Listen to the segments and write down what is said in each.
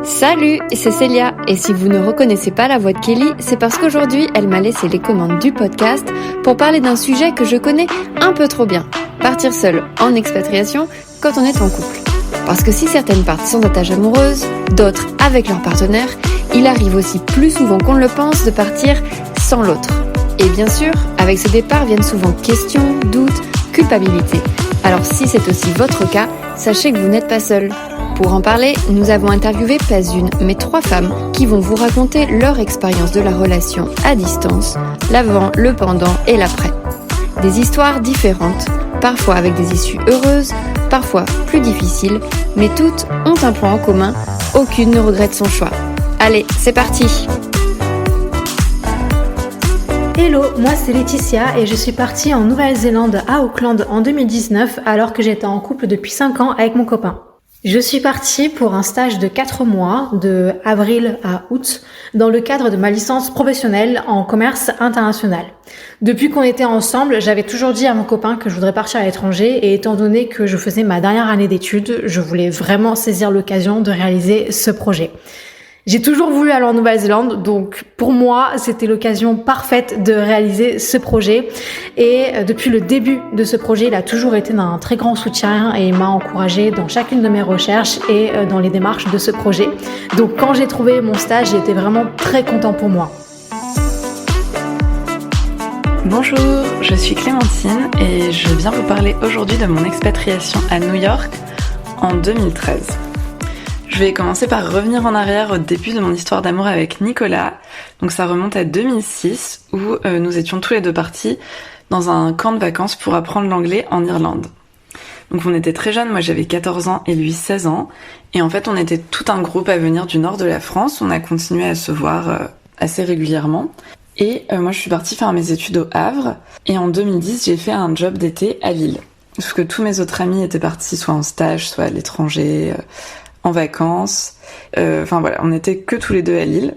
Salut, c'est Célia, et si vous ne reconnaissez pas la voix de Kelly, c'est parce qu'aujourd'hui elle m'a laissé les commandes du podcast pour parler d'un sujet que je connais un peu trop bien, partir seul en expatriation quand on est en couple. Parce que si certaines partent sans attache amoureuse, d'autres avec leur partenaire, il arrive aussi plus souvent qu'on ne le pense de partir sans l'autre. Et bien sûr, avec ce départ viennent souvent questions, doutes, culpabilité. Alors si c'est aussi votre cas, sachez que vous n'êtes pas seul. Pour en parler, nous avons interviewé pas une, mais 3 femmes qui vont vous raconter leur expérience de la relation à distance, l'avant, le pendant et l'après. Des histoires différentes, parfois avec des issues heureuses, parfois plus difficiles, mais toutes ont un point en commun, aucune ne regrette son choix. Allez, c'est parti! Hello, moi c'est Laetitia et je suis partie en Nouvelle-Zélande à Auckland en 2019 alors que j'étais en couple depuis 5 ans avec mon copain. Je suis partie pour un stage de 4 mois, de avril à août, dans le cadre de ma licence professionnelle en commerce international. Depuis qu'on était ensemble, j'avais toujours dit à mon copain que je voudrais partir à l'étranger et étant donné que je faisais ma dernière année d'études, je voulais vraiment saisir l'occasion de réaliser ce projet. J'ai toujours voulu aller en Nouvelle-Zélande, donc pour moi, c'était l'occasion parfaite de réaliser ce projet. Et depuis le début de ce projet, il a toujours été d'un très grand soutien et il m'a encouragée dans chacune de mes recherches et dans les démarches de ce projet. Donc quand j'ai trouvé mon stage, j'étais vraiment très content pour moi. Bonjour, je suis Clémentine et je viens vous parler aujourd'hui de mon expatriation à New York en 2013. Je vais commencer par revenir en arrière au début de mon histoire d'amour avec Nicolas. Donc ça remonte à 2006 où nous étions tous les deux partis dans un camp de vacances pour apprendre l'anglais en Irlande. Donc on était très jeunes, moi j'avais 14 ans et lui 16 ans. Et en fait on était tout un groupe à venir du nord de la France. On a continué à se voir assez régulièrement. Et moi je suis partie faire mes études au Havre. Et en 2010 j'ai fait un job d'été à Lille. Parce que tous mes autres amis étaient partis soit en stage, soit à l'étranger, en vacances. Enfin voilà, on était que tous les deux à Lille.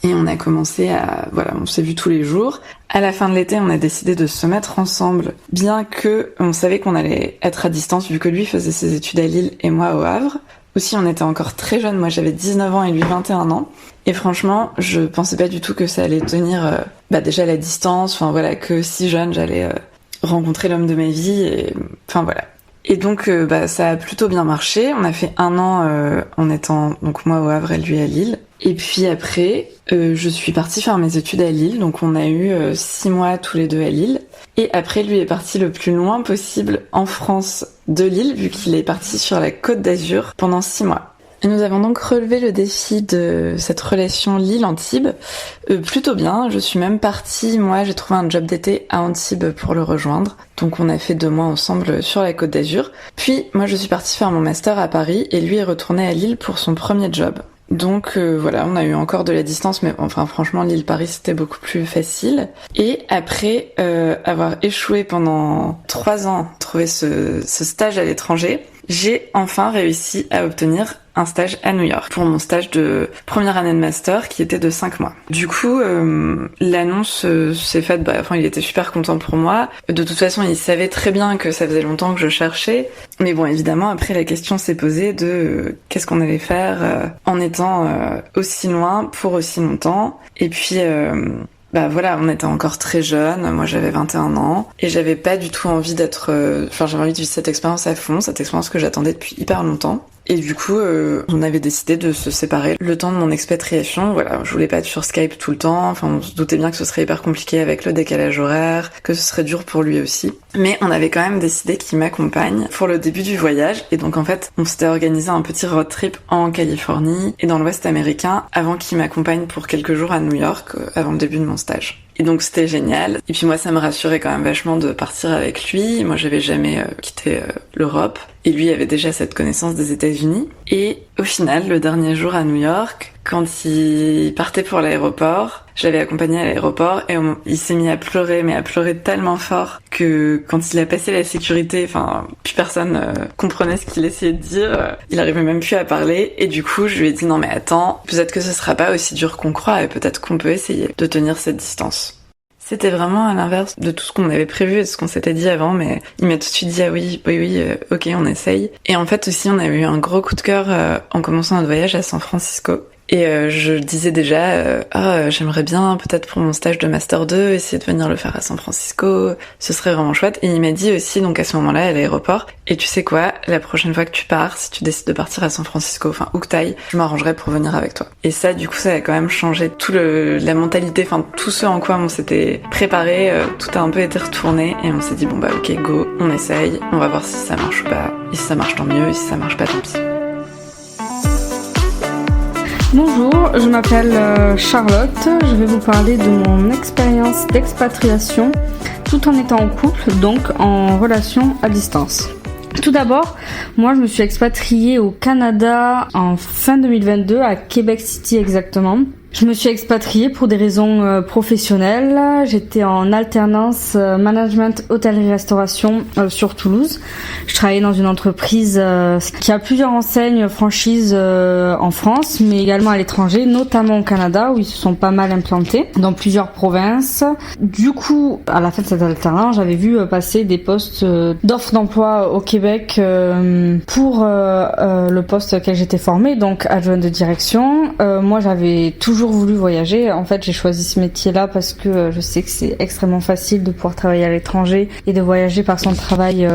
Et on a commencé à... Voilà, on s'est vus tous les jours. À la fin de l'été, on a décidé de se mettre ensemble, bien que on savait qu'on allait être à distance, vu que lui faisait ses études à Lille et moi au Havre. Aussi, on était encore très jeunes. Moi, j'avais 19 ans et lui 21 ans. Et franchement, je pensais pas du tout que ça allait tenir déjà la distance. Enfin voilà, que si jeune, j'allais rencontrer l'homme de ma vie. Et enfin voilà. Et donc ça a plutôt bien marché. On a fait 1 an en étant donc moi au Havre et lui à Lille. Et puis après, je suis partie faire mes études à Lille. Donc on a eu 6 mois tous les deux à Lille. Et après, lui est parti le plus loin possible en France de Lille, vu qu'il est parti sur la Côte d'Azur pendant 6 mois. Et nous avons donc relevé le défi de cette relation Lille-Antibes plutôt bien. Je suis même partie, moi j'ai trouvé un job d'été à Antibes pour le rejoindre. Donc on a fait 2 mois ensemble sur la Côte d'Azur. Puis moi je suis partie faire mon master à Paris et lui est retourné à Lille pour son premier job. Donc voilà, on a eu encore de la distance, mais enfin franchement Lille-Paris c'était beaucoup plus facile. Et après avoir échoué pendant 3 ans, trouver ce stage à l'étranger, j'ai enfin réussi à obtenir un stage à New York pour mon stage de première année de master qui était de 5 mois. Du coup, l'annonce s'est faite, il était super content pour moi. De toute façon, il savait très bien que ça faisait longtemps que je cherchais. Mais bon, évidemment, après la question s'est posée de qu'est-ce qu'on allait faire en étant aussi loin pour aussi longtemps. Et puis... voilà, on était encore très jeunes, moi j'avais 21 ans, et j'avais pas du tout envie j'avais envie de vivre cette expérience à fond, cette expérience que j'attendais depuis hyper longtemps. Et du coup, on avait décidé de se séparer le temps de mon expatriation. Voilà, je voulais pas être sur Skype tout le temps. Enfin, on se doutait bien que ce serait hyper compliqué avec le décalage horaire, que ce serait dur pour lui aussi. Mais on avait quand même décidé qu'il m'accompagne pour le début du voyage. Et donc en fait, on s'était organisé un petit road trip en Californie et dans l'Ouest américain avant qu'il m'accompagne pour quelques jours à New York avant le début de mon stage. Et donc c'était génial. Et puis moi ça me rassurait quand même vachement de partir avec lui. Moi j'avais jamais quitté l'Europe. Et lui avait déjà cette connaissance des États-Unis. Et au final, le dernier jour à New York, quand il partait pour l'aéroport, je l'avais accompagné à l'aéroport et il s'est mis à pleurer, mais à pleurer tellement fort que quand il a passé la sécurité, plus personne comprenait ce qu'il essayait de dire. Il arrivait même plus à parler. Et du coup, je lui ai dit non mais attends, peut-être que ce sera pas aussi dur qu'on croit et peut-être qu'on peut essayer de tenir cette distance. C'était vraiment à l'inverse de tout ce qu'on avait prévu et de ce qu'on s'était dit avant, mais il m'a tout de suite dit ah oui, ok, on essaye. Et en fait aussi on a eu un gros coup de cœur en commençant notre voyage à San Francisco. Et je disais déjà j'aimerais bien peut-être pour mon stage de Master 2 essayer de venir le faire à San Francisco, ce serait vraiment chouette. Et il m'a dit aussi donc à ce moment-là à l'aéroport, et tu sais quoi, la prochaine fois que tu pars, si tu décides de partir à San Francisco, enfin où que t'ailles, je m'arrangerai pour venir avec toi. Et ça du coup ça a quand même changé tout la mentalité, enfin tout ce en quoi on s'était préparé, tout a un peu été retourné et on s'est dit bon bah ok go, on essaye, on va voir si ça marche ou pas, et si ça marche tant mieux, et si ça marche pas tant pis. Bonjour, je m'appelle Charlotte, je vais vous parler de mon expérience d'expatriation tout en étant en couple, donc en relation à distance. Tout d'abord, moi je me suis expatriée au Canada en fin 2022 à Québec City exactement. Je me suis expatriée pour des raisons professionnelles. J'étais en alternance management hôtellerie-restauration sur Toulouse. Je travaillais dans une entreprise qui a plusieurs enseignes franchises en France, mais également à l'étranger, notamment au Canada où ils se sont pas mal implantés dans plusieurs provinces. Du coup, à la fin de cette alternance, j'avais vu passer des postes d'offres d'emploi au Québec pour le poste auquel j'étais formée, donc adjointe de direction. Moi, j'avais toujours voulu voyager. En fait, j'ai choisi ce métier-là parce que je sais que c'est extrêmement facile de pouvoir travailler à l'étranger et de voyager par son travail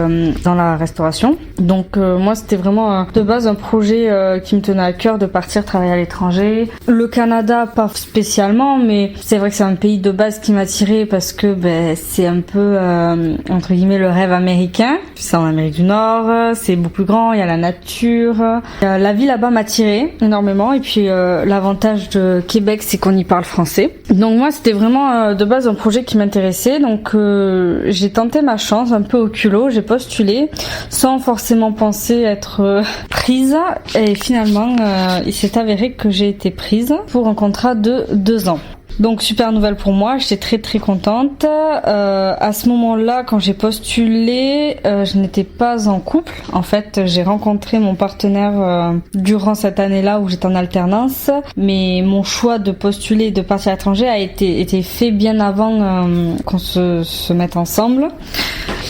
dans la restauration. Donc moi, c'était vraiment de base un projet qui me tenait à cœur de partir travailler à l'étranger. Le Canada, pas spécialement, mais c'est vrai que c'est un pays de base qui m'attirait parce que c'est un peu entre guillemets le rêve américain. C'est en Amérique du Nord, c'est beaucoup plus grand, il y a la nature. La vie là-bas m'attirait énormément et puis l'avantage de Québec, c'est qu'on y parle français. Donc moi, c'était vraiment de base un projet qui m'intéressait. Donc j'ai tenté ma chance un peu au culot, j'ai postulé sans forcément penser être prise. Et finalement, il s'est avéré que j'ai été prise pour un contrat de 2 ans. Donc super nouvelle pour moi, j'étais très très contente. À ce moment-là, quand j'ai postulé, je n'étais pas en couple. En fait, j'ai rencontré mon partenaire durant cette année-là où j'étais en alternance. Mais mon choix de postuler et de partir à l'étranger a été fait bien avant qu'on se mette ensemble.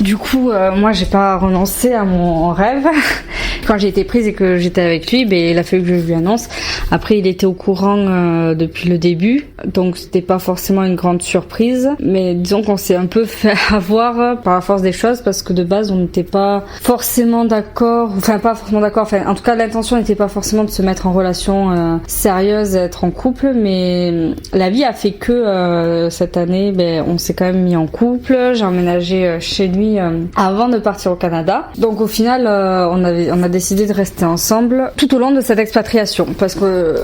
Du coup, moi j'ai pas renoncé à mon rêve. Quand j'ai été prise et que j'étais avec lui, il a fallu que je lui annonce. Après, il était au courant depuis le début, donc c'était pas forcément une grande surprise. Mais disons qu'on s'est un peu fait avoir par la force des choses parce que de base, on n'était pas forcément d'accord. En tout cas, l'intention n'était pas forcément de se mettre en relation sérieuse, être en couple. Mais la vie a fait que cette année, on s'est quand même mis en couple. J'ai emménagé chez lui avant de partir au Canada. Donc au final, on a décidé de rester ensemble tout au long de cette expatriation parce que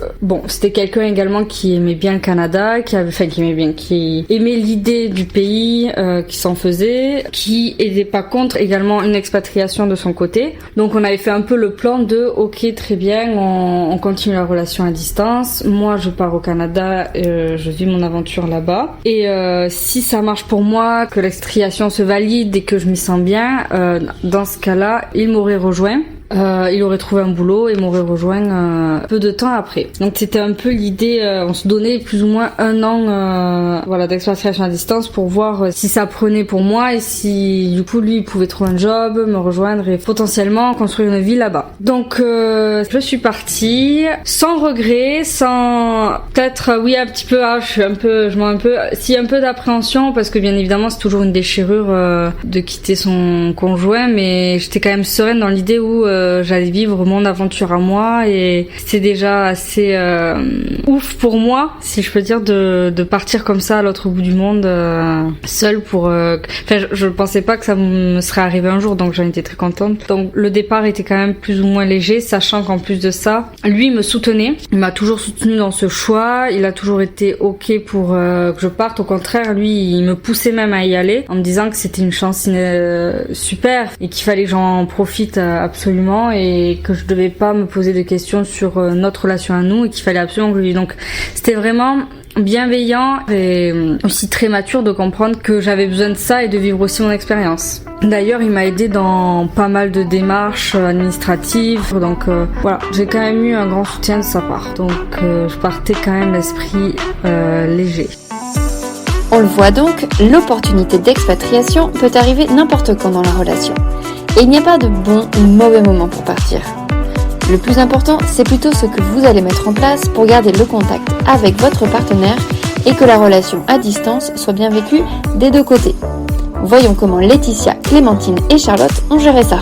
c'était quelqu'un également qui aimait bien le Canada, qui aimait l'idée du pays, qui s'en faisait, qui était pas contre également une expatriation de son côté. Donc on avait fait un peu le plan de ok, très bien, on continue la relation à distance. Moi je pars au Canada, je vis mon aventure là-bas et si ça marche pour moi, que l'expatriation se valide et que je m'y sens bien, dans ce cas-là, il m'aurait rejoint. Il aurait trouvé un boulot et m'aurait rejoint peu de temps après. Donc c'était un peu l'idée, on se donnait plus ou moins 1 an d'expatriation à distance pour voir si ça prenait pour moi et si du coup lui il pouvait trouver un job, me rejoindre et potentiellement construire une vie là-bas. Donc je suis partie sans regret, sans peut-être un petit peu un peu d'appréhension parce que bien évidemment c'est toujours une déchirure de quitter son conjoint, mais j'étais quand même sereine dans l'idée où j'allais vivre mon aventure à moi et c'est déjà assez ouf pour moi, si je peux dire, de partir comme ça à l'autre bout du monde seule pour je pensais pas que ça me serait arrivé un jour, donc j'en étais très contente. Donc le départ était quand même plus ou moins léger, sachant qu'en plus de ça, lui me soutenait, il m'a toujours soutenue dans ce choix, il a toujours été ok pour que je parte. Au contraire, lui il me poussait même à y aller en me disant que c'était une chance super et qu'il fallait que j'en profite absolument et que je devais pas me poser de questions sur notre relation à nous et qu'il fallait absolument que je lui. Donc c'était vraiment bienveillant et aussi très mature de comprendre que j'avais besoin de ça et de vivre aussi mon expérience. D'ailleurs, il m'a aidé dans pas mal de démarches administratives, donc j'ai quand même eu un grand soutien de sa part. Donc je partais quand même l'esprit léger. On le voit donc, l'opportunité d'expatriation peut arriver n'importe quand dans la relation. Et il n'y a pas de bon ou mauvais moment pour partir. Le plus important, c'est plutôt ce que vous allez mettre en place pour garder le contact avec votre partenaire et que la relation à distance soit bien vécue des deux côtés. Voyons comment Laetitia, Clémentine et Charlotte ont géré ça.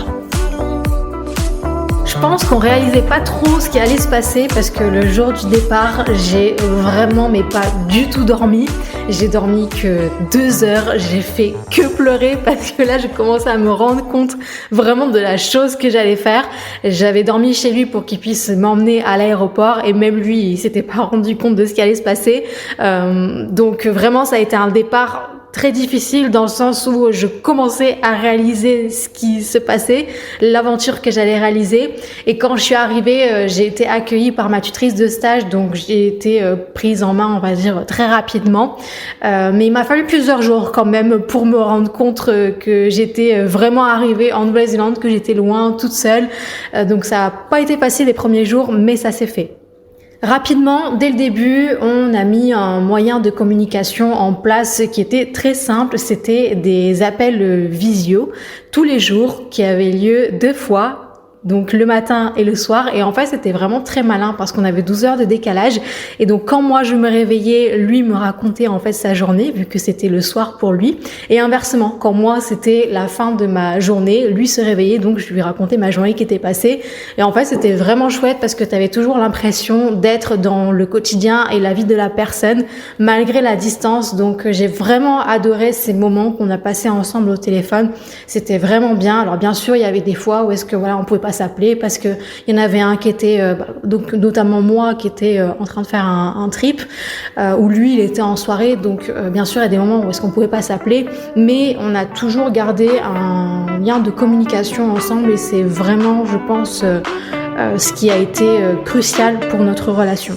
Je pense qu'on réalisait pas trop ce qui allait se passer parce que le jour du départ, j'ai vraiment mais pas du tout dormi. J'ai dormi que 2 heures, j'ai fait que pleurer parce que là je commençais à me rendre compte vraiment de la chose que j'allais faire. J'avais dormi chez lui pour qu'il puisse m'emmener à l'aéroport et même lui il s'était pas rendu compte de ce qui allait se passer. Donc vraiment ça a été un départ très difficile dans le sens où je commençais à réaliser ce qui se passait, l'aventure que j'allais réaliser. Et quand je suis arrivée, j'ai été accueillie par ma tutrice de stage, donc j'ai été prise en main, on va dire, très rapidement. Mais il m'a fallu plusieurs jours quand même pour me rendre compte que j'étais vraiment arrivée en Nouvelle-Zélande, que j'étais loin, toute seule. Donc ça n'a pas été facile les premiers jours, mais ça s'est fait. Rapidement, dès le début, on a mis un moyen de communication en place qui était très simple. C'était des appels visio tous les jours qui avaient lieu 2 fois. Donc le matin et le soir, et en fait c'était vraiment très malin parce qu'on avait 12 heures de décalage, et donc quand moi je me réveillais, lui me racontait en fait sa journée vu que c'était le soir pour lui, et inversement, quand moi c'était la fin de ma journée, lui se réveillait, donc je lui racontais ma journée qui était passée, et en fait c'était vraiment chouette parce que tu avais toujours l'impression d'être dans le quotidien et la vie de la personne malgré la distance. Donc j'ai vraiment adoré ces moments qu'on a passés ensemble au téléphone, c'était vraiment bien. Alors bien sûr il y avait des fois où est-ce que voilà on pouvait pas s'appeler parce que il y en avait un qui était donc notamment moi qui était en train de faire un trip où lui il était en soirée, donc bien sûr il y a des moments où est-ce qu'on pouvait pas s'appeler, mais on a toujours gardé un lien de communication ensemble, et c'est vraiment je pense ce qui a été crucial pour notre relation.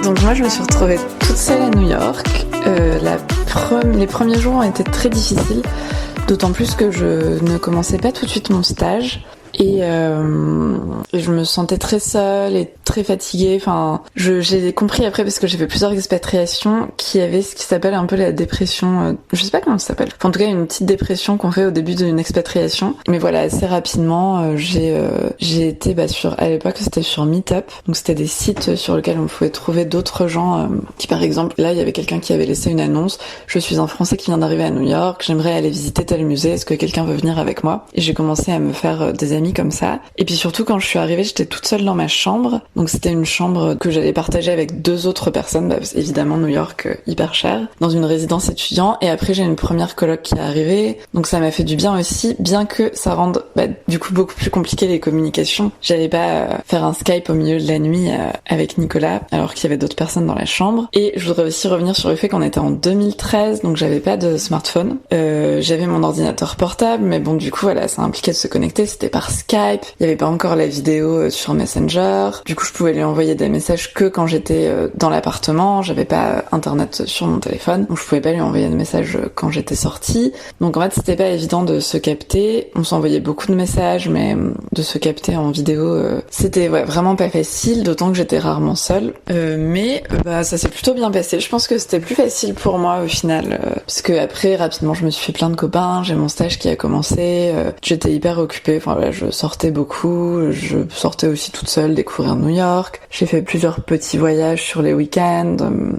Donc moi je me suis retrouvée toute seule à New York. Les premiers jours ont été très difficiles, d'autant plus que je ne commençais pas tout de suite mon stage. Et je me sentais très seule et très fatiguée. Enfin, j'ai compris après, parce que j'ai fait plusieurs expatriations, qu'il y avait ce qui s'appelle un peu la dépression. Je sais pas comment ça s'appelle. Enfin, en tout cas, une petite dépression qu'on fait au début d'une expatriation. Mais voilà, assez rapidement, j'ai été à l'époque c'était sur Meetup. Donc c'était des sites sur lesquels on pouvait trouver d'autres gens qui, par exemple, là il y avait quelqu'un qui avait laissé une annonce. Je suis un Français qui vient d'arriver à New York. J'aimerais aller visiter tel musée. Est-ce que quelqu'un veut venir avec moi? Et j'ai commencé à me faire des amis comme ça. Et puis surtout quand je suis arrivée, j'étais toute seule dans ma chambre. Donc c'était une chambre que j'allais partager avec 2 autres personnes. Évidemment New York hyper cher, dans une résidence étudiant. Et après j'ai une première coloc qui est arrivée. Donc ça m'a fait du bien aussi, bien que ça rende du coup beaucoup plus compliqué les communications. J'allais pas faire un Skype au milieu de la nuit avec Nicolas alors qu'il y avait d'autres personnes dans la chambre. Et je voudrais aussi revenir sur le fait qu'on était en 2013, donc j'avais pas de smartphone. J'avais mon ordinateur portable, mais bon du coup voilà, ça impliquait de se connecter, c'était par Skype, il y avait pas encore la vidéo sur Messenger, du coup je pouvais lui envoyer des messages que quand j'étais dans l'appartement, j'avais pas internet sur mon téléphone, donc je pouvais pas lui envoyer de messages quand j'étais sortie, donc en fait c'était pas évident de se capter, on s'envoyait beaucoup de messages, mais de se capter en vidéo, c'était vraiment pas facile, d'autant que j'étais rarement seule, mais ça s'est plutôt bien passé, je pense que c'était plus facile pour moi au final, parce que après rapidement je me suis fait plein de copains, j'ai mon stage qui a commencé, j'étais hyper occupée, enfin voilà, je sortais beaucoup, je sortais aussi toute seule découvrir New York, j'ai fait plusieurs petits voyages sur les week-ends,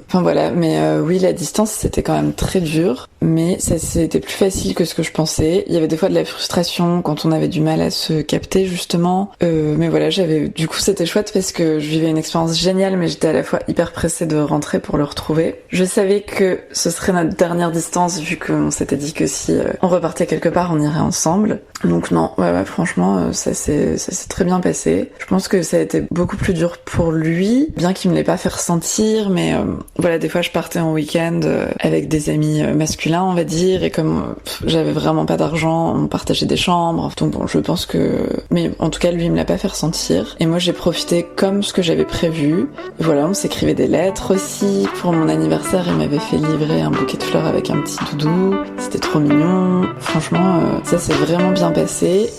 enfin voilà, mais oui la distance c'était quand même très dur, mais ça c'était plus facile que ce que je pensais, il y avait des fois de la frustration quand on avait du mal à se capter justement, mais voilà du coup c'était chouette parce que je vivais une expérience géniale, mais j'étais à la fois hyper pressée de rentrer pour le retrouver. Je savais que ce serait notre dernière distance vu qu'on s'était dit que si on repartait quelque part on irait ensemble, donc non, ouais franchement ça s'est très bien passé. Je pense que ça a été beaucoup plus dur pour lui, bien qu'il me l'ait pas fait ressentir, mais voilà, des fois je partais en week-end avec des amis masculins on va dire, et comme j'avais vraiment pas d'argent, on partageait des chambres, donc bon je pense que, mais en tout cas lui il me l'a pas fait ressentir, et moi j'ai profité comme ce que j'avais prévu. Voilà, on s'écrivait des lettres aussi, pour mon anniversaire il m'avait fait livrer un bouquet de fleurs avec un petit doudou, c'était trop mignon, franchement ça s'est vraiment bien passé.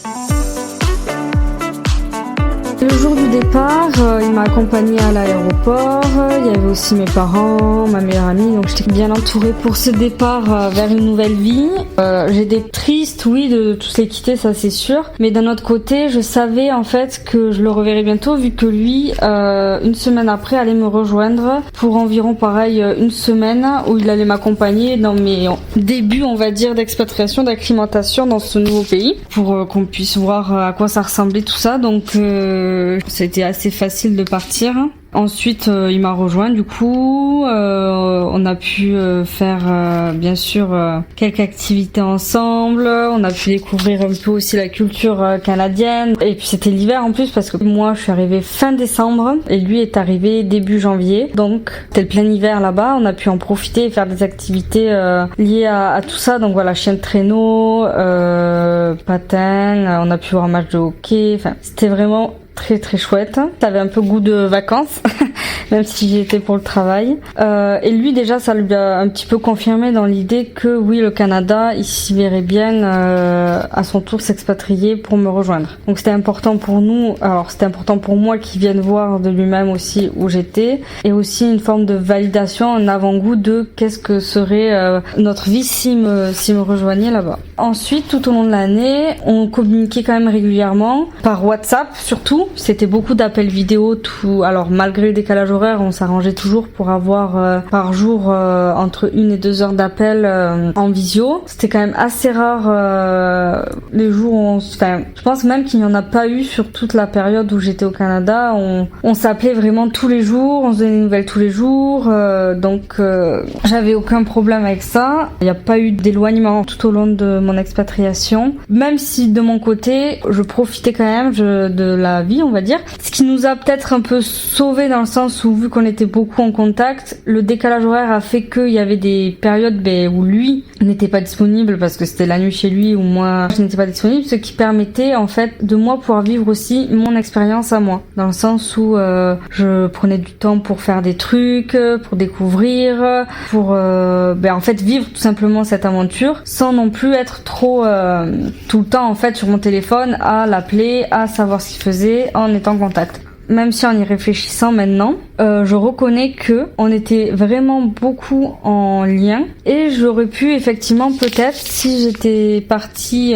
Le jour du départ, il m'a accompagnée à l'aéroport, il y avait aussi mes parents, ma meilleure amie, donc j'étais bien entourée pour ce départ vers une nouvelle vie. J'étais triste, oui, de tous les quitter, ça c'est sûr, mais d'un autre côté, je savais en fait que je le reverrais bientôt, vu que lui, une semaine après, allait me rejoindre pour environ pareil une semaine, où il allait m'accompagner dans mes débuts, on va dire, d'expatriation, d'acclimatation dans ce nouveau pays, pour qu'on puisse voir à quoi ça ressemblait tout ça, donc c'était assez facile de partir. Ensuite, il m'a rejoint du coup, on a pu faire bien sûr quelques activités ensemble, on a pu découvrir un peu aussi la culture canadienne, et puis c'était l'hiver en plus parce que moi je suis arrivée fin décembre et lui est arrivé début janvier, donc c'était le plein hiver là-bas, on a pu en profiter et faire des activités liées à tout ça, donc voilà, chien de traîneau, patin, on a pu voir un match de hockey, enfin c'était vraiment très très chouette. Ça avait un peu goût de vacances, même si j'y étais pour le travail. Et lui déjà, ça lui a un petit peu confirmé dans l'idée que oui, le Canada, il s'y verrait bien à son tour s'expatrier pour me rejoindre. Donc c'était important pour nous. Alors c'était important pour moi qu'il vienne voir de lui-même aussi où j'étais, et aussi une forme de validation, un avant-goût de qu'est-ce que serait notre vie s'il me rejoignait là-bas. Ensuite, tout au long de l'année, on communiquait quand même régulièrement par WhatsApp surtout. C'était beaucoup d'appels vidéo, tout. Alors malgré le décalage horaire, on s'arrangeait toujours pour avoir par jour entre 1 et 2 heures d'appel en visio. C'était quand même assez rare les jours où enfin, je pense même qu'il n'y en a pas eu sur toute la période où j'étais au Canada. On s'appelait vraiment tous les jours, on se donnait des nouvelles tous les jours, donc j'avais aucun problème avec ça. Il n'y a pas eu d'éloignement tout au long de mon expatriation, même si de mon côté, je profitais quand même de la vie, on va dire. Ce qui nous a peut-être un peu sauvés dans le sens où, vu qu'on était beaucoup en contact, le décalage horaire a fait qu'il y avait des périodes où lui n'était pas disponible parce que c'était la nuit chez lui, ou moi je n'étais pas disponible, ce qui permettait en fait de moi pouvoir vivre aussi mon expérience à moi, dans le sens où je prenais du temps pour faire des trucs, pour découvrir, pour en fait vivre tout simplement cette aventure sans non plus être trop tout le temps en fait sur mon téléphone à l'appeler, à savoir ce qu'il faisait, en étant en contact. Même si en y réfléchissant maintenant, je reconnais que on était vraiment beaucoup en lien, et j'aurais pu effectivement peut-être, si j'étais partie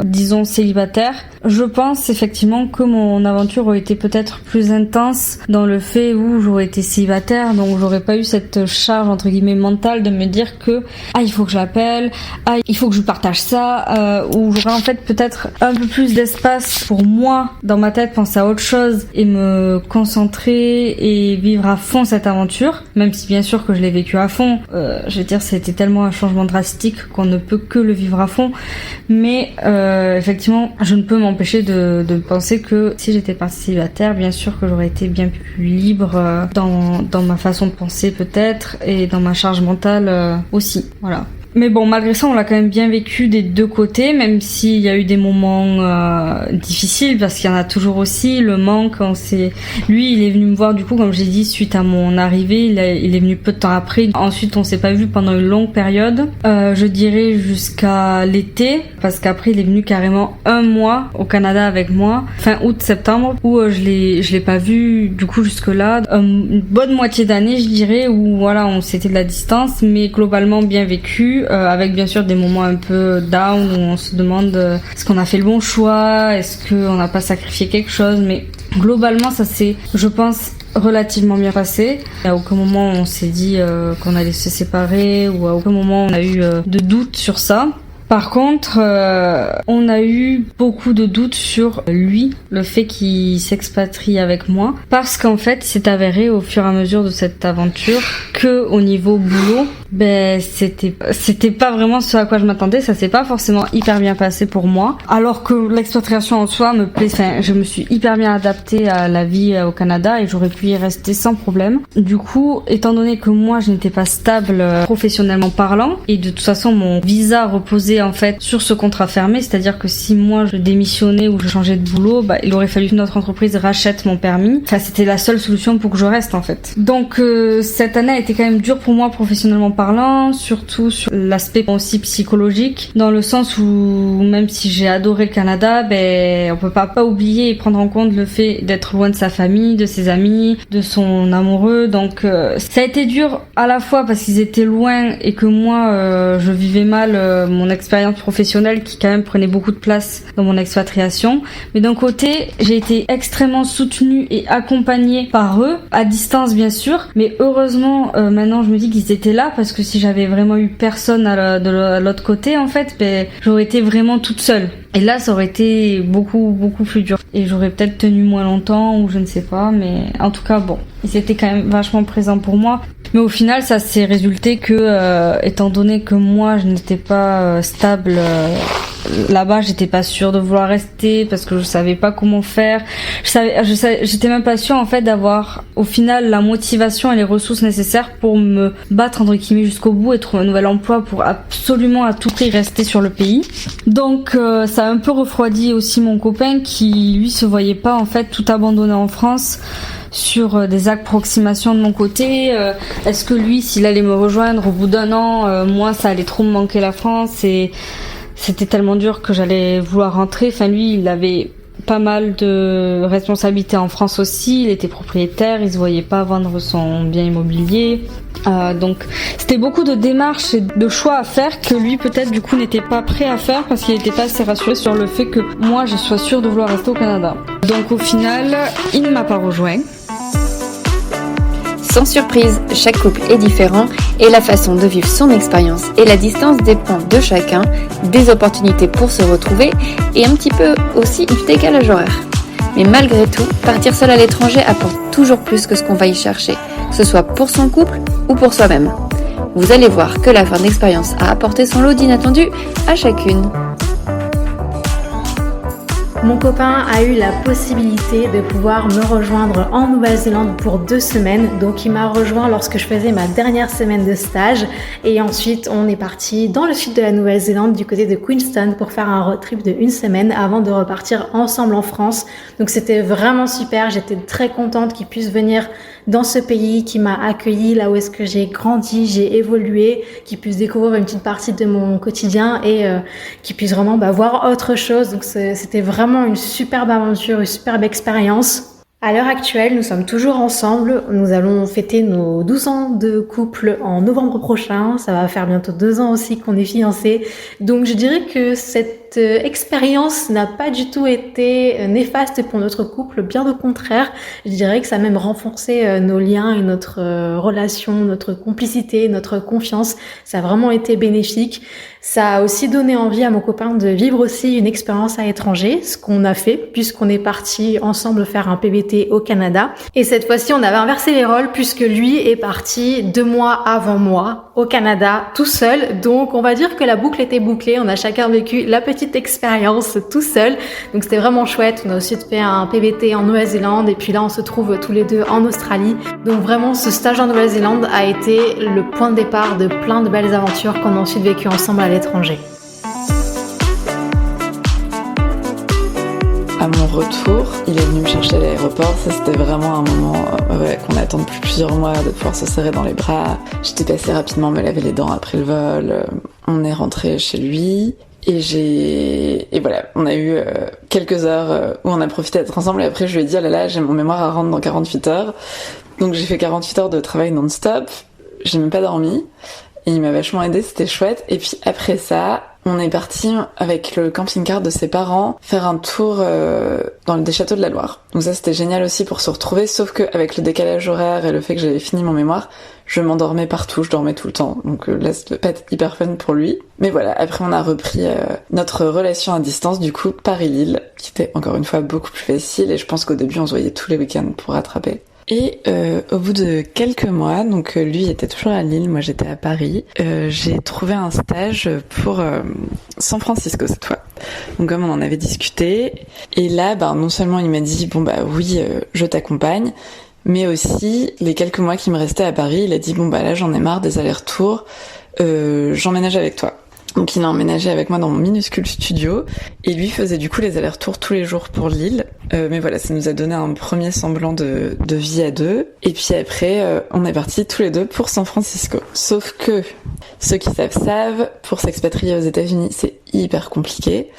disons célibataire, je pense effectivement que mon aventure aurait été peut-être plus intense dans le fait où j'aurais été célibataire, donc j'aurais pas eu cette charge entre guillemets mentale de me dire que il faut que je l'appelle, il faut que je partage ça, où j'aurais en fait peut-être un peu plus d'espace pour moi dans ma tête, penser à autre chose et me concentrer et vivre à fond cette aventure, même si bien sûr que je l'ai vécu à fond. Je veux dire, c'était tellement un changement drastique qu'on ne peut que le vivre à fond, mais effectivement je ne peux m'empêcher de penser que si j'étais partie célibataire, bien sûr que j'aurais été bien plus libre dans ma façon de penser peut-être, et dans ma charge mentale aussi, voilà. Mais bon, malgré ça, on l'a quand même bien vécu des deux côtés, même s'il y a eu des moments difficiles, parce qu'il y en a toujours aussi, le manque. Lui, il est venu me voir, du coup, comme j'ai dit, suite à mon arrivée, il est venu peu de temps après. Ensuite, on s'est pas vu pendant une longue période, je dirais jusqu'à l'été, parce qu'après, il est venu carrément 1 mois au Canada avec moi, fin août-septembre, où je l'ai pas vu, du coup, jusque-là. Une bonne moitié d'année, je dirais, où voilà, on s'était de la distance, mais globalement bien vécu. Avec bien sûr des moments un peu down où on se demande est-ce qu'on a fait le bon choix, est-ce qu'on n'a pas sacrifié quelque chose, mais globalement ça s'est, je pense, relativement bien passé. À aucun moment on s'est dit qu'on allait se séparer, ou à aucun moment on a eu de doute sur ça. Par contre, on a eu beaucoup de doutes sur lui, le fait qu'il s'expatrie avec moi, parce qu'en fait, c'est avéré au fur et à mesure de cette aventure que au niveau boulot, c'était pas vraiment ce à quoi je m'attendais, ça s'est pas forcément hyper bien passé pour moi, alors que l'expatriation en soi me plaît, enfin, je me suis hyper bien adaptée à la vie au Canada et j'aurais pu y rester sans problème. Du coup, étant donné que moi je n'étais pas stable professionnellement parlant, et de toute façon mon visa reposait resté en fait sur ce contrat fermé, c'est-à-dire que si moi je démissionnais ou je changeais de boulot, il aurait fallu que notre entreprise rachète mon permis. Enfin, c'était la seule solution pour que je reste en fait. Donc cette année a été quand même dure pour moi professionnellement parlant, surtout sur l'aspect aussi psychologique, dans le sens où même si j'ai adoré le Canada, on peut pas oublier et prendre en compte le fait d'être loin de sa famille, de ses amis, de son amoureux. Donc ça a été dur à la fois parce qu'ils étaient loin et que moi je vivais mal mon expérience professionnelle qui quand même prenait beaucoup de place dans mon expatriation, mais d'un côté j'ai été extrêmement soutenue et accompagnée par eux, à distance bien sûr, mais heureusement maintenant je me dis qu'ils étaient là, parce que si j'avais vraiment eu personne de l'autre côté en fait, j'aurais été vraiment toute seule. Et là, ça aurait été beaucoup plus dur. Et j'aurais peut-être tenu moins longtemps, ou je ne sais pas, mais en tout cas, bon. Ils étaient quand même vachement présents pour moi. Mais au final, ça s'est résulté que, étant donné que moi, je n'étais pas stable là-bas, j'étais pas sûre de vouloir rester parce que je savais pas comment faire. J'étais même pas sûre en fait d'avoir au final la motivation et les ressources nécessaires pour me battre entre guillemets jusqu'au bout et trouver un nouvel emploi pour absolument à tout prix rester sur le pays. Donc ça a un peu refroidi aussi mon copain qui lui se voyait pas en fait tout abandonner en France sur des approximations de mon côté. Est-ce que lui, s'il allait me rejoindre au bout d'un an, moi ça allait trop me manquer la France et c'était tellement dur que j'allais vouloir rentrer. Enfin, lui, il avait pas mal de responsabilités en France aussi. Il était propriétaire, il se voyait pas vendre son bien immobilier. Donc, c'était beaucoup de démarches et de choix à faire que lui, peut-être, du coup, n'était pas prêt à faire parce qu'il était pas assez rassuré sur le fait que moi, je sois sûre de vouloir rester au Canada. Donc, au final, il ne m'a pas rejoint. Sans surprise, chaque couple est différent et la façon de vivre son expérience et la distance dépend de chacun, des opportunités pour se retrouver et un petit peu aussi du décalage horaire. Mais malgré tout, partir seul à l'étranger apporte toujours plus que ce qu'on va y chercher, que ce soit pour son couple ou pour soi-même. Vous allez voir que la fin d'expérience a apporté son lot d'inattendus à chacune. Mon copain a eu la possibilité de pouvoir me rejoindre en Nouvelle-Zélande pour 2 semaines. Donc il m'a rejoint lorsque je faisais ma dernière semaine de stage. Et ensuite on est parti dans le sud de la Nouvelle-Zélande du côté de Queenstown pour faire un road trip de 1 semaine avant de repartir ensemble en France. Donc c'était vraiment super. J'étais très contente qu'il puisse venir dans ce pays qui m'a accueilli, là où est-ce que j'ai grandi, j'ai évolué, qu'il puisse découvrir une petite partie de mon quotidien et qu'il puisse vraiment voir autre chose. Donc c'était vraiment une superbe aventure, une superbe expérience. À l'heure actuelle, nous sommes toujours ensemble. Nous allons fêter nos 12 ans de couple en novembre prochain. Ça va faire bientôt 2 ans aussi qu'on est fiancés. Donc je dirais que cette expérience n'a pas du tout été néfaste pour notre couple, bien au contraire. Je dirais que ça a même renforcé nos liens et notre relation, notre complicité, notre confiance. Ça a vraiment été bénéfique. Ça a aussi donné envie à mon copain de vivre aussi une expérience à l'étranger, ce qu'on a fait puisqu'on est partis ensemble faire un PVT au Canada. Et cette fois-ci, on avait inversé les rôles puisque lui est parti 2 mois avant moi au Canada tout seul. Donc on va dire que la boucle était bouclée. On a chacun vécu la petite expérience tout seul. Donc c'était vraiment chouette. On a aussi fait un PVT en Nouvelle-Zélande et puis là on se trouve tous les deux en Australie. Donc vraiment ce stage en Nouvelle-Zélande a été le point de départ de plein de belles aventures qu'on a ensuite vécues ensemble à l'étranger. À mon retour, il est venu me chercher à l'aéroport. Ça, c'était vraiment un moment qu'on attend depuis plusieurs mois, de pouvoir se serrer dans les bras. J'étais passée rapidement me laver les dents après le vol. On est rentré chez lui. Et voilà, on a eu quelques heures où on a profité d'être ensemble. Et après, je lui ai dit, oh là là, j'ai mon mémoire à rendre dans 48 heures. Donc j'ai fait 48 heures de travail non-stop. J'ai même pas dormi. Et il m'a vachement aidé, c'était chouette. Et puis après ça, on est parti avec le camping-car de ses parents faire un tour dans des châteaux de la Loire. Donc ça c'était génial aussi pour se retrouver, sauf qu'avec le décalage horaire et le fait que j'avais fini mon mémoire, je m'endormais partout, je dormais tout le temps. Donc là c'était pas hyper fun pour lui. Mais voilà, après on a repris notre relation à distance, du coup Paris-Lille, qui était encore une fois beaucoup plus facile. Et je pense qu'au début on se voyait tous les week-ends pour rattraper. Et au bout de quelques mois, donc lui était toujours à Lille, moi j'étais à Paris, j'ai trouvé un stage pour San Francisco cette fois. Donc comme on en avait discuté, et là non seulement il m'a dit oui je t'accompagne, mais aussi les quelques mois qui me restaient à Paris, il a dit là j'en ai marre des allers-retours, j'emménage avec toi. Donc il a emménagé avec moi dans mon minuscule studio et lui faisait du coup les allers-retours tous les jours pour Lille. Mais voilà, ça nous a donné un premier semblant de vie à deux. Et puis après, on est partis tous les deux pour San Francisco. Sauf que, ceux qui savent, pour s'expatrier aux États-Unis, c'est hyper compliqué.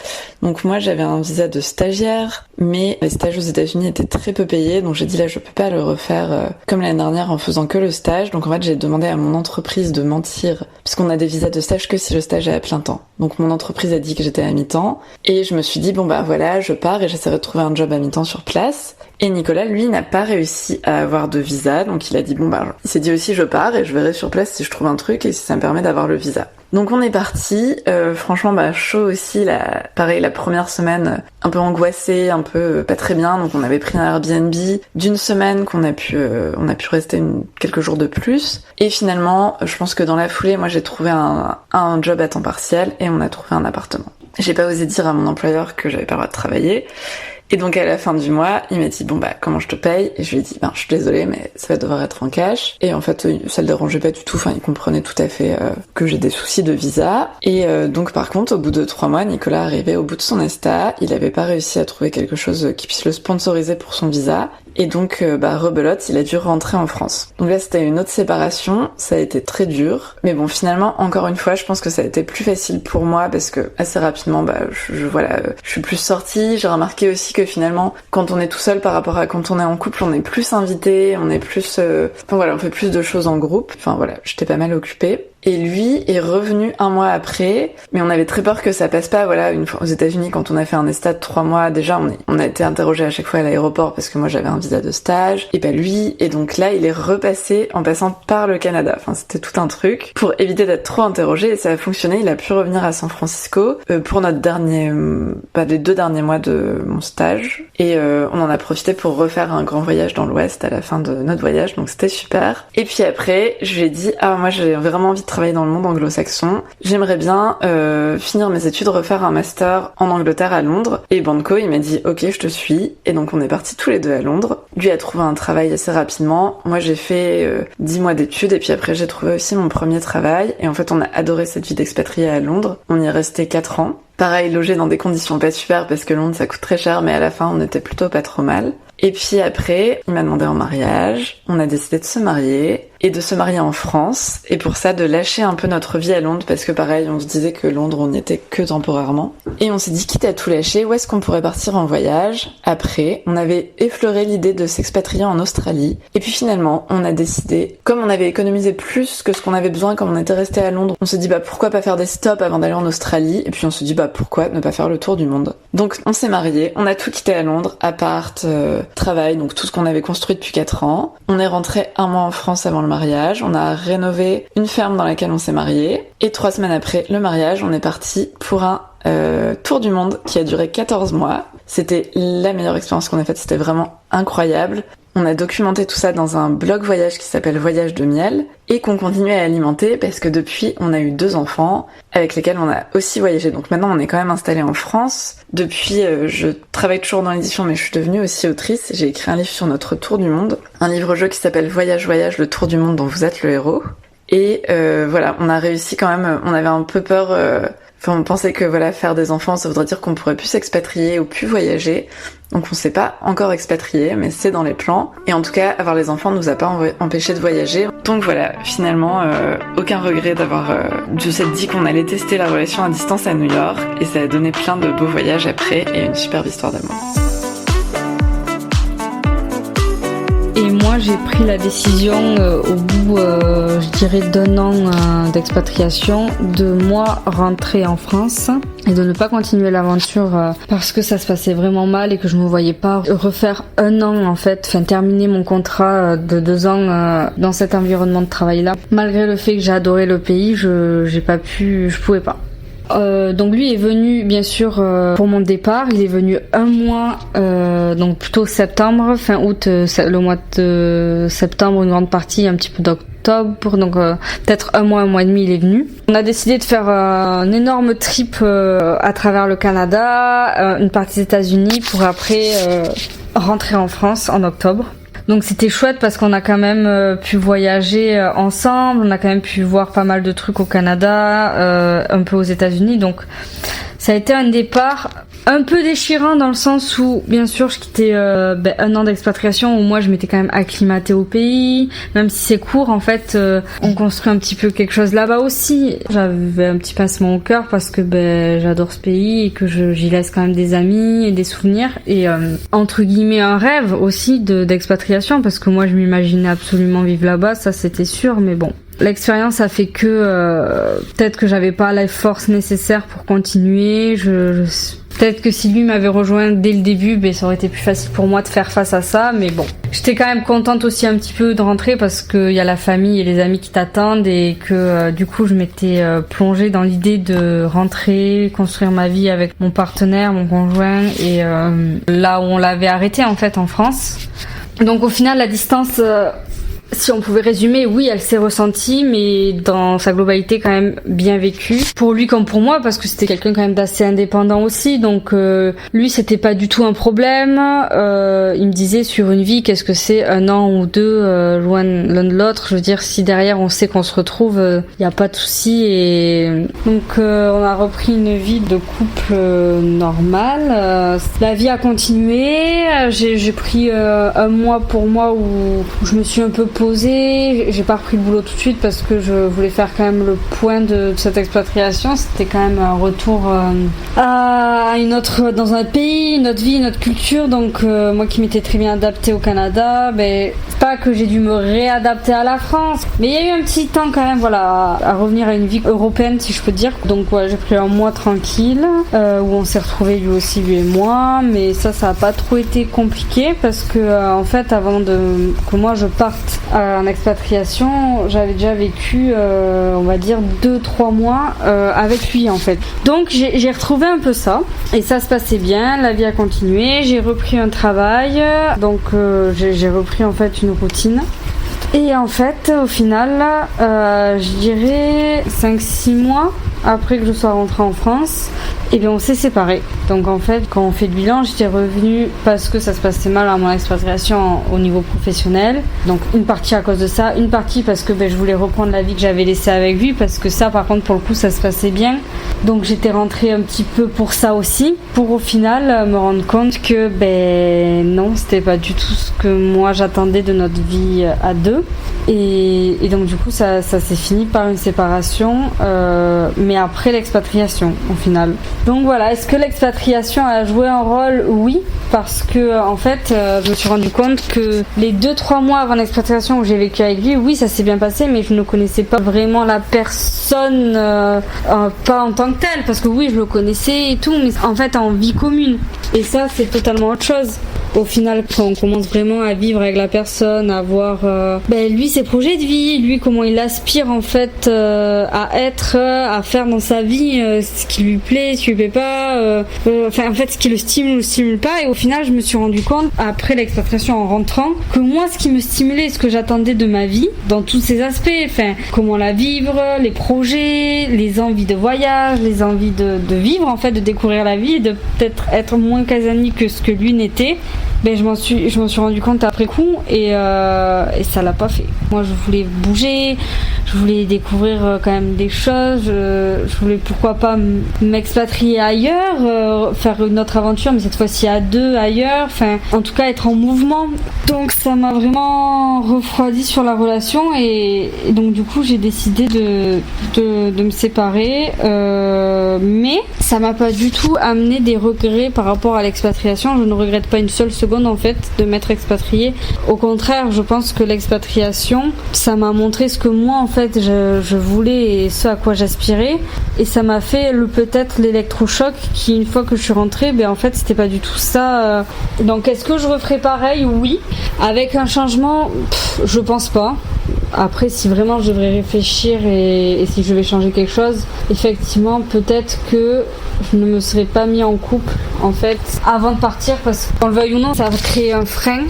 Donc moi, j'avais un visa de stagiaire, mais les stages aux États-Unis étaient très peu payés. Donc j'ai dit là, je peux pas le refaire comme l'année dernière en faisant que le stage. Donc en fait, j'ai demandé à mon entreprise de mentir, puisqu'on a des visas de stage que si le stage est à plein temps. Donc mon entreprise a dit que j'étais à mi-temps. Et je me suis dit, bon bah voilà, je pars et j'essaierai de trouver un job à mi-temps sur place. Et Nicolas, lui, n'a pas réussi à avoir de visa, donc il a dit bon bah, il s'est dit aussi je pars et je verrai sur place si je trouve un truc et si ça me permet d'avoir le visa. Donc on est parti, franchement bah chaud aussi, pareil la première semaine, un peu angoissé, un peu pas très bien, donc on avait pris un Airbnb d'une semaine qu'on a pu rester quelques jours de plus. Et finalement, je pense que dans la foulée, moi j'ai trouvé un job à temps partiel et on a trouvé un appartement. J'ai pas osé dire à mon employeur que j'avais pas le droit de travailler. Et donc à la fin du mois, il m'a dit bon bah comment je te paye ? Et je lui ai dit je suis désolée mais ça va devoir être en cash. Et en fait ça le dérangeait pas du tout, enfin il comprenait tout à fait que j'ai des soucis de visa. Et donc par contre au bout de 3 mois, Nicolas arrivait au bout de son ESTA, il avait pas réussi à trouver quelque chose qui puisse le sponsoriser pour son visa. Et donc rebelote, il a dû rentrer en France. Donc là c'était une autre séparation, ça a été très dur. Mais bon finalement encore une fois je pense que ça a été plus facile pour moi parce que assez rapidement je suis plus sortie. J'ai remarqué aussi que finalement quand on est tout seul par rapport à quand on est en couple, on est plus invité, on est plus on fait plus de choses en groupe. Enfin voilà, j'étais pas mal occupée. Et lui est revenu 1 mois après, mais on avait très peur que ça passe pas. Voilà, une fois aux États-Unis, quand on a fait un ESTA de 3 mois, déjà on a été interrogé à chaque fois à l'aéroport parce que moi j'avais un visa de stage et pas lui. Et donc là, il est repassé en passant par le Canada. Enfin, c'était tout un truc pour éviter d'être trop interrogé et ça a fonctionné. Il a pu revenir à San Francisco pour les 2 derniers mois de mon stage et on en a profité pour refaire un grand voyage dans l'Ouest à la fin de notre voyage. Donc c'était super. Et puis après, je lui ai dit moi j'ai vraiment envie de travailler dans le monde anglo-saxon. J'aimerais bien finir mes études, refaire un master en Angleterre à Londres. Et Banco, il m'a dit ok, je te suis. Et donc on est partis tous les deux à Londres. Lui a trouvé un travail assez rapidement. Moi j'ai fait 10 mois d'études et puis après j'ai trouvé aussi mon premier travail. Et en fait on a adoré cette vie d'expatrié à Londres. On y est resté 4 ans. Pareil, logé dans des conditions pas super parce que Londres ça coûte très cher, mais à la fin on était plutôt pas trop mal. Et puis après, il m'a demandé en mariage, on a décidé de se marier, et de se marier en France, et pour ça de lâcher un peu notre vie à Londres, parce que pareil, on se disait que Londres on n'y était que temporairement. Et on s'est dit, quitte à tout lâcher, où est-ce qu'on pourrait partir en voyage ? Après, on avait effleuré l'idée de s'expatrier en Australie, et puis finalement, on a décidé, comme on avait économisé plus que ce qu'on avait besoin, comme on était resté à Londres, on s'est dit, pourquoi pas faire des stops avant d'aller en Australie, et puis on s'est dit, pourquoi ne pas faire le tour du monde ? Donc on s'est mariés, on a tout quitté à Londres, appart, travail, donc tout ce qu'on avait construit depuis 4 ans. On est rentré 1 mois en France avant le mariage, on a rénové une ferme dans laquelle on s'est mariés, et 3 semaines après le mariage, on est parti pour un tour du monde qui a duré 14 mois. C'était la meilleure expérience qu'on ait faite, c'était vraiment incroyable. On a documenté tout ça dans un blog voyage qui s'appelle Voyage de miel et qu'on continue à alimenter parce que depuis on a eu 2 enfants avec lesquels on a aussi voyagé. Donc maintenant on est quand même installé en France. Depuis je travaille toujours dans l'édition mais je suis devenue aussi autrice. J'ai écrit un livre sur notre tour du monde, un livre-jeu qui s'appelle Voyage, le tour du monde dont vous êtes le héros. Et voilà, on a réussi quand même, on avait un peu peur... on pensait que faire des enfants, ça voudrait dire qu'on pourrait plus s'expatrier ou plus voyager. Donc on s'est pas encore expatrié, mais c'est dans les plans. Et en tout cas, avoir les enfants nous a pas empêché de voyager. Donc voilà, finalement, aucun regret de s'être dit qu'on allait tester la relation à distance à New York. Et ça a donné plein de beaux voyages après et une superbe histoire d'amour. Et moi, j'ai pris la décision au bout, je dirais, d'1 an d'expatriation, de moi rentrer en France et de ne pas continuer l'aventure parce que ça se passait vraiment mal et que je me voyais pas refaire 1 an en fait, terminer mon contrat de 2 ans dans cet environnement de travail-là. Malgré le fait que j'ai adoré le pays, je pouvais pas. Donc lui est venu bien sûr pour mon départ, il est venu 1 mois, donc plutôt septembre, fin août, le mois de septembre, une grande partie, un petit peu d'octobre, donc peut-être 1 mois et demi il est venu. On a décidé de faire un énorme trip à travers le Canada, une partie des États-Unis pour après rentrer en France en octobre. Donc c'était chouette parce qu'on a quand même pu voyager ensemble, on a quand même pu voir pas mal de trucs au Canada, un peu aux États-Unis. Donc ça a été un départ un peu déchirant dans le sens où, bien sûr, je quittais un an d'expatriation où moi je m'étais quand même acclimatée au pays. Même si c'est court, en fait, on construit un petit peu quelque chose là-bas aussi. J'avais un petit pincement au cœur parce que j'adore ce pays et que j'y laisse quand même des amis et des souvenirs. Et entre guillemets un rêve aussi d'expatriation parce que moi je m'imaginais absolument vivre là-bas, ça c'était sûr, mais bon. L'expérience a fait que peut-être que j'avais pas la force nécessaire pour continuer. Peut-être que si lui m'avait rejoint dès le début, ça aurait été plus facile pour moi de faire face à ça. Mais bon, j'étais quand même contente aussi un petit peu de rentrer parce qu'il y a la famille et les amis qui t'attendent et que du coup je m'étais plongée dans l'idée de rentrer, construire ma vie avec mon partenaire, mon conjoint et là où on l'avait arrêté en fait en France. Donc au final la distance... si on pouvait résumer, oui, elle s'est ressentie, mais dans sa globalité quand même bien vécue. Pour lui comme pour moi, parce que c'était quelqu'un quand même d'assez indépendant aussi, donc lui c'était pas du tout un problème. Il me disait sur une vie, qu'est-ce que c'est un an ou deux loin l'un de l'autre. Je veux dire, si derrière on sait qu'on se retrouve, y a pas de souci. Et donc on a repris une vie de couple normale. La vie a continué. J'ai pris un mois pour moi où je me suis un peu posée. J'ai pas repris le boulot tout de suite parce que je voulais faire quand même le point de cette expatriation. C'était quand même un retour à une autre, dans un pays, une autre vie, une autre culture. Donc moi qui m'étais très bien adaptée au Canada, pas que j'ai dû me réadapter à la France, mais il y a eu un petit temps quand même, voilà, à revenir à une vie européenne si je peux dire. Donc j'ai pris un mois tranquille où on s'est retrouvés lui aussi, lui et moi, mais ça a pas trop été compliqué parce que en fait avant que moi je parte en expatriation, j'avais déjà vécu on va dire 2-3 mois avec lui en fait. Donc j'ai retrouvé un peu ça et ça se passait bien, la vie a continué, j'ai repris un travail, donc j'ai repris en fait une routine. Et en fait, au final, je dirais 5-6 mois après que je sois rentrée en France, on s'est séparés. Donc en fait, quand on fait le bilan, j'étais revenue parce que ça se passait mal à mon expatriation au niveau professionnel. Donc une partie à cause de ça, une partie parce que je voulais reprendre la vie que j'avais laissée avec lui, parce que ça par contre pour le coup ça se passait bien. Donc j'étais rentrée un petit peu pour ça aussi, pour au final me rendre compte que non, c'était pas du tout ce que moi j'attendais de notre vie à deux. Et donc du coup ça s'est fini par une séparation, mais après l'expatriation au final. Donc voilà, est-ce que l'expatriation a joué un rôle? Oui, parce que en fait je me suis rendu compte que les 2-3 mois avant l'expatriation où j'ai vécu avec lui, oui ça s'est bien passé, mais je ne connaissais pas vraiment la personne, pas en tant que telle, parce que oui je le connaissais et tout, mais en fait en vie commune. Et ça c'est totalement autre chose. Au final, quand on commence vraiment à vivre avec la personne, à voir lui ses projets de vie, lui comment il aspire en fait à être, à faire dans sa vie, ce qui lui plaît, ce qui lui plaît pas, en fait ce qui le stimule ou le stimule pas. Et au final, je me suis rendu compte après l'expatriation en rentrant que moi, ce qui me stimulait, ce que j'attendais de ma vie, dans tous ses aspects, comment la vivre, les projets, les envies de voyage, les envies de vivre en fait, de découvrir la vie, de peut-être être moins casanier que ce que lui n'était. Je m'en suis rendu compte après coup et ça l'a pas fait. Moi je voulais bouger, je voulais découvrir quand même des choses, je voulais pourquoi pas m'expatrier ailleurs, faire une autre aventure mais cette fois-ci à deux ailleurs, en tout cas être en mouvement. Donc ça m'a vraiment refroidi sur la relation et donc du coup j'ai décidé de me séparer, mais ça m'a pas du tout amené des regrets par rapport à l'expatriation. Je ne regrette pas une seule seconde en fait de m'être expatriée. Au contraire, je pense que l'expatriation, ça m'a montré ce que moi en fait je voulais et ce à quoi j'aspirais, et ça m'a fait peut-être l'électrochoc qui, une fois que je suis rentrée, en fait c'était pas du tout ça. Donc est-ce que je referais pareil? Oui. Avec un changement, je pense pas. Après, si vraiment je devrais réfléchir et si je vais changer quelque chose, effectivement, peut-être que je ne me serais pas mis en couple, en fait, avant de partir, parce qu'on le veuille ou non, ça va créer un frein.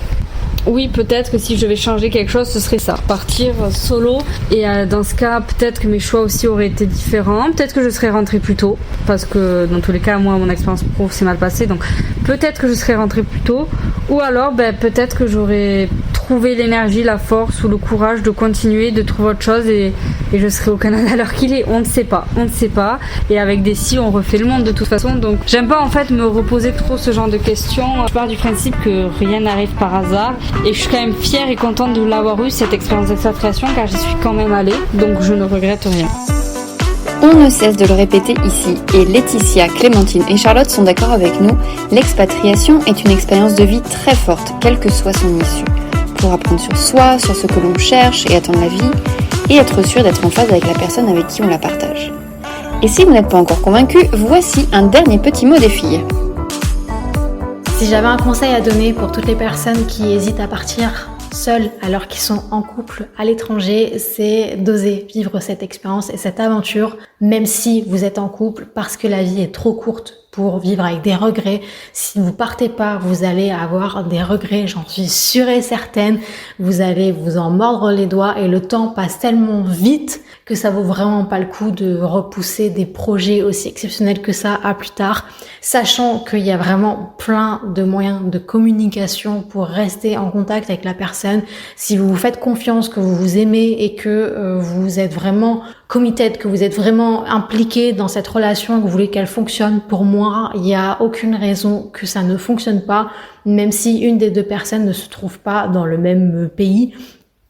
Oui, peut-être que si je devais changer quelque chose, ce serait ça, partir solo. Et dans ce cas, peut-être que mes choix aussi auraient été différents. Peut-être que je serais rentrée plus tôt, parce que dans tous les cas, moi, mon expérience pro s'est mal passée. Donc peut-être que je serais rentrée plus tôt. Ou alors, peut-être que j'aurais trouver l'énergie, la force ou le courage de continuer, de trouver autre chose et je serai au Canada à l'heure qu'il est. On ne sait pas. Et avec des si, on refait le monde de toute façon. Donc j'aime pas en fait me reposer trop ce genre de questions. Je pars du principe que rien n'arrive par hasard et je suis quand même fière et contente de l'avoir eu cette expérience d'expatriation car j'y suis quand même allée. Donc je ne regrette rien. On ne cesse de le répéter ici, et Laetitia, Clémentine et Charlotte sont d'accord avec nous, l'expatriation est une expérience de vie très forte, quelle que soit son issue, pour apprendre sur soi, sur ce que l'on cherche et attendre la vie, et être sûr d'être en phase avec la personne avec qui on la partage. Et si vous n'êtes pas encore convaincu, voici un dernier petit mot des filles. Si j'avais un conseil à donner pour toutes les personnes qui hésitent à partir seuls alors qu'ils sont en couple à l'étranger, c'est d'oser vivre cette expérience et cette aventure, même si vous êtes en couple, parce que la vie est trop courte pour vivre avec des regrets. Si vous partez pas, vous allez avoir des regrets, j'en suis sûre et certaine. Vous allez vous en mordre les doigts et le temps passe tellement vite que ça vaut vraiment pas le coup de repousser des projets aussi exceptionnels que ça à plus tard, sachant qu'il y a vraiment plein de moyens de communication pour rester en contact avec la personne. Si vous vous faites confiance, que vous vous aimez et que vous êtes vraiment committed, que vous êtes vraiment impliqué dans cette relation, que vous voulez qu'elle fonctionne, pour moi, il n'y a aucune raison que ça ne fonctionne pas, même si une des deux personnes ne se trouve pas dans le même pays.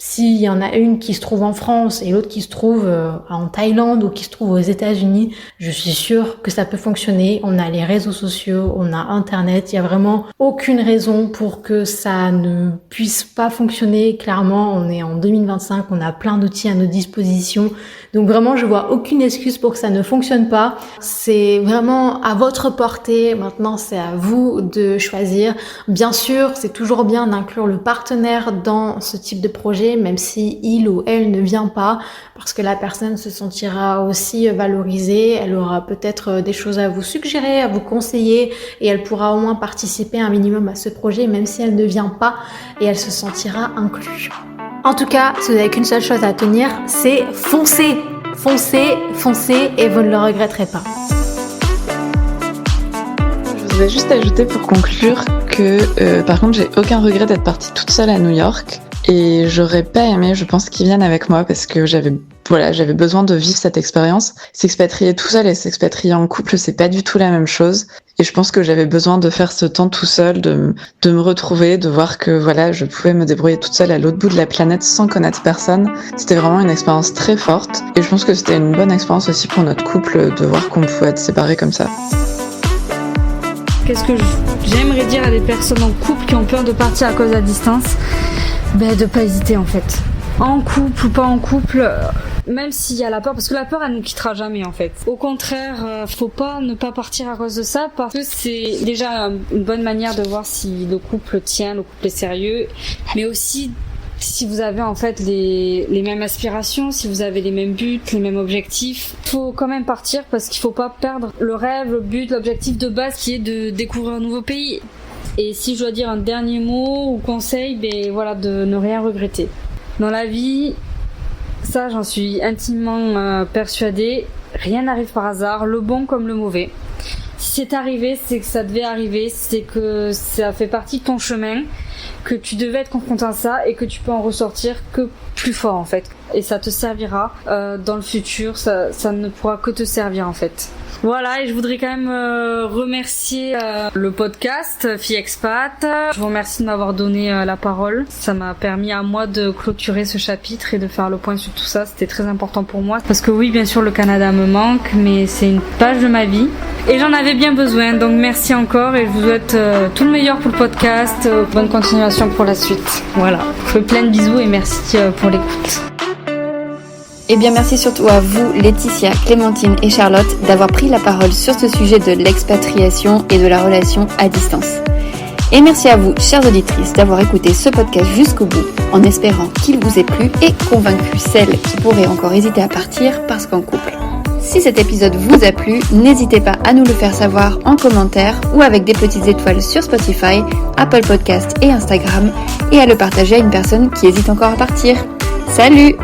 S'il y en a une qui se trouve en France et l'autre qui se trouve en Thaïlande ou qui se trouve aux États-Unis, je suis sûre que ça peut fonctionner. On a les réseaux sociaux, on a Internet, il y a vraiment aucune raison pour que ça ne puisse pas fonctionner. Clairement, on est en 2025, on a plein d'outils à nos dispositions. Donc vraiment, je vois aucune excuse pour que ça ne fonctionne pas. C'est vraiment à votre portée. Maintenant, c'est à vous de choisir. Bien sûr, c'est toujours bien d'inclure le partenaire dans ce type de projet, même si il ou elle ne vient pas, parce que la personne se sentira aussi valorisée, elle aura peut-être des choses à vous suggérer, à vous conseiller, et elle pourra au moins participer un minimum à ce projet, même si elle ne vient pas, et elle se sentira inclue. En tout cas, si vous n'avez qu'une seule chose à tenir, c'est foncez, foncez, foncez, et vous ne le regretterez pas. Je voudrais juste ajouter pour conclure que par contre j'ai aucun regret d'être partie toute seule à New York. Et j'aurais pas aimé, je pense, qu'ils viennent avec moi parce que j'avais besoin de vivre cette expérience. S'expatrier tout seul et s'expatrier en couple, c'est pas du tout la même chose. Et je pense que j'avais besoin de faire ce temps tout seul, de me retrouver, de voir que je pouvais me débrouiller toute seule à l'autre bout de la planète sans connaître personne. C'était vraiment une expérience très forte. Et je pense que c'était une bonne expérience aussi pour notre couple de voir qu'on pouvait être séparés comme ça. Qu'est-ce que j'aimerais dire à des personnes en couple qui ont peur de partir à cause de la distance ? De pas hésiter en fait. En couple ou pas en couple, même s'il y a la peur, parce que la peur elle nous quittera jamais en fait. Au contraire, faut ne pas partir à cause de ça, parce que c'est déjà une bonne manière de voir si le couple tient, le couple est sérieux, mais aussi si vous avez en fait les mêmes aspirations, si vous avez les mêmes buts, les mêmes objectifs, faut quand même partir parce qu'il faut pas perdre le rêve, le but, l'objectif de base qui est de découvrir un nouveau pays. Et si je dois dire un dernier mot ou conseil, de ne rien regretter. Dans la vie, ça j'en suis intimement persuadée, rien n'arrive par hasard, le bon comme le mauvais. Si c'est arrivé, c'est que ça devait arriver, c'est que ça fait partie de ton chemin, que tu devais être confronté à ça et que tu peux en ressortir que plus fort en fait. Et ça te servira dans le futur, ça ne pourra que te servir en fait. Voilà, et je voudrais quand même remercier le podcast Filles Expat. Je vous remercie de m'avoir donné la parole. Ça m'a permis à moi de clôturer ce chapitre et de faire le point sur tout ça. C'était très important pour moi. Parce que oui, bien sûr, le Canada me manque, mais c'est une page de ma vie. Et j'en avais bien besoin, donc merci encore et je vous souhaite tout le meilleur pour le podcast. Bonne continuation pour la suite. Voilà, je fais plein de bisous et merci pour l'écoute. Eh bien merci surtout à vous Laetitia, Clémentine et Charlotte d'avoir pris la parole sur ce sujet de l'expatriation et de la relation à distance. Et merci à vous, chères auditrices, d'avoir écouté ce podcast jusqu'au bout, en espérant qu'il vous ait plu et convaincu celles qui pourraient encore hésiter à partir parce qu'en couple. Si cet épisode vous a plu, n'hésitez pas à nous le faire savoir en commentaire ou avec des petites étoiles sur Spotify, Apple Podcasts et Instagram, et à le partager à une personne qui hésite encore à partir. Salut!